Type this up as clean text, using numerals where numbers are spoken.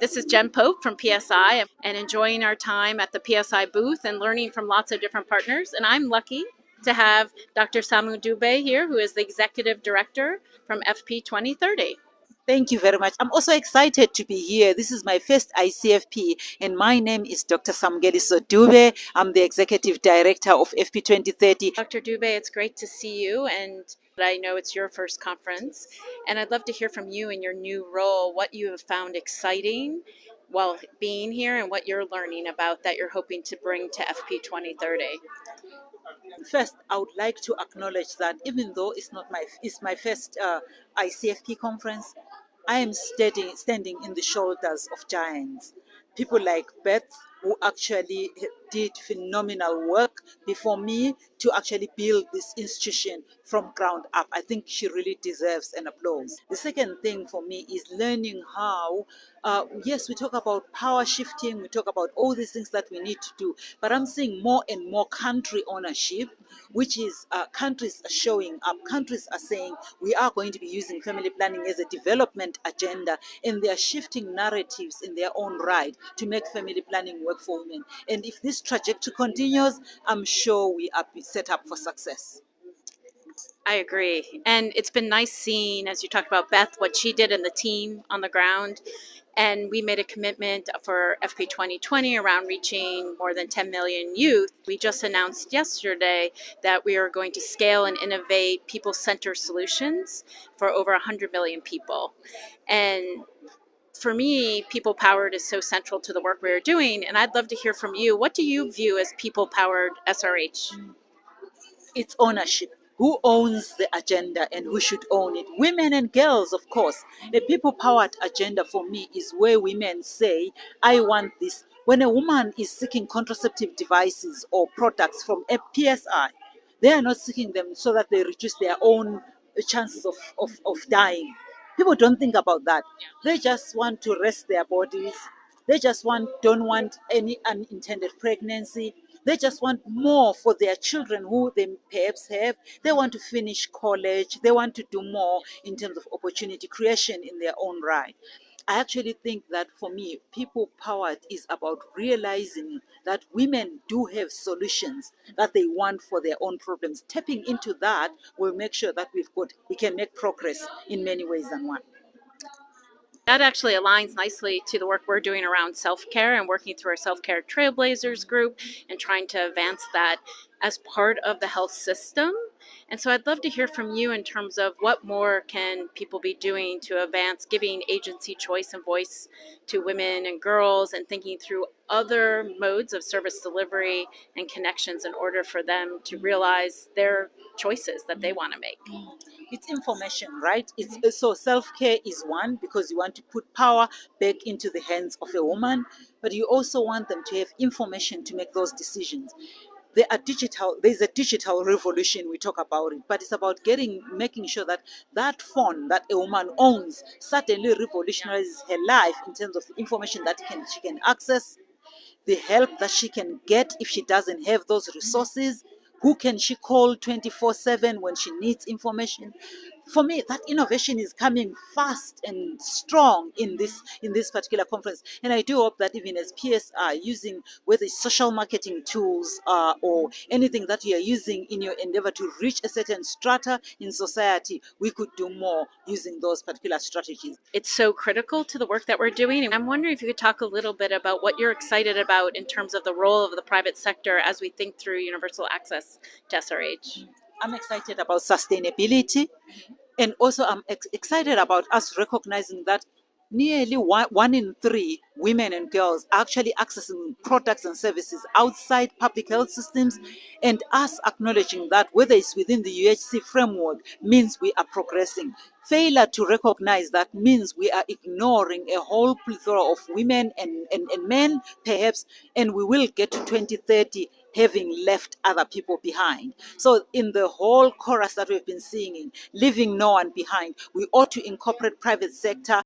This is Jen Pope from PSI and enjoying our time at the PSI booth and learning from lots of different partners. And I'm lucky to have Dr. Samu Dube here, who is the Executive Director from FP2030. Thank you very much. I'm also excited to be here. This is my first ICFP, and my name is Dr. Samukeliso Dube. I'm the Executive Director of FP2030. Dr. Dube, it's great to see you, and I know it's your first conference, and I'd love to hear from you in your new role, what you have found exciting while being here and what you're learning about that you're hoping to bring to FP2030. First, I would like to acknowledge that even though it's my first ICFP conference, I am standing in the shoulders of giants. People like Beth, who actually did phenomenal work before me to actually build this institution from ground up. I think she really deserves an applause. The second thing for me is learning how, yes, we talk about power shifting, we talk about all these things that we need to do, but I'm seeing more and more country ownership, which is countries are showing up. Countries are saying we are going to be using family planning as a development agenda, and they are shifting narratives in their own right to make family planning work for women. And if this trajectory continues, I'm sure we are set up for success. I agree. And it's been nice seeing, as you talked about Beth, what she did in the team on the ground. And we made a commitment for FP 2020 around reaching more than 10 million youth. We just announced yesterday that we are going to scale and innovate people-centered solutions for over 100 million people. And for me, people-powered is so central to the work we're doing. And I'd love to hear from you. What do you view as people-powered SRH? It's ownership. Who owns the agenda and who should own it? Women and girls, of course. A people-powered agenda for me is where women say, I want this. When a woman is seeking contraceptive devices or products from a PSI, they are not seeking them so that they reduce their own chances of dying. People don't think about that. They just want to rest their bodies. They just don't want any unintended pregnancy. They just want more for their children who they perhaps have. They want to finish college. They want to do more in terms of opportunity creation in their own right. I actually think that for me, people powered is about realizing that women do have solutions that they want for their own problems. Tapping into that will make sure that we can make progress in many ways than one. That actually aligns nicely to the work we're doing around self-care and working through our self-care trailblazers group and trying to advance that as part of the health system. And so I'd love to hear from you in terms of what more can people be doing to advance giving agency, choice, and voice to women and girls, and thinking through other modes of service delivery and connections in order for them to realize their choices that they want to make. It's information, right? So self-care is one, because you want to put power back into the hands of a woman, but you also want them to have information to make those decisions. There's a digital revolution, we talk about it, but it's about making sure that that phone that a woman owns certainly revolutionizes her life in terms of the information that she can access, the help that she can get if she doesn't have those resources. Who can she call 24/7 when she needs information? For me, that innovation is coming fast and strong in this particular conference. And I do hope that even as PSI, using whether it's social marketing tools or anything that you are using in your endeavor to reach a certain strata in society, we could do more using those particular strategies. It's so critical to the work that we're doing. And I'm wondering if you could talk a little bit about what you're excited about in terms of the role of the private sector as we think through universal access to SRH. I'm excited about sustainability, and also I'm excited about us recognizing that nearly one in 3 women and girls are actually accessing products and services outside public health systems, and us acknowledging that whether it's within the UHC framework means we are progressing. Failure to recognize that means we are ignoring a whole plethora of women and men, perhaps, and we will get to 2030 having left other people behind. So in the whole chorus that we've been singing, leaving no one behind, we ought to incorporate private sector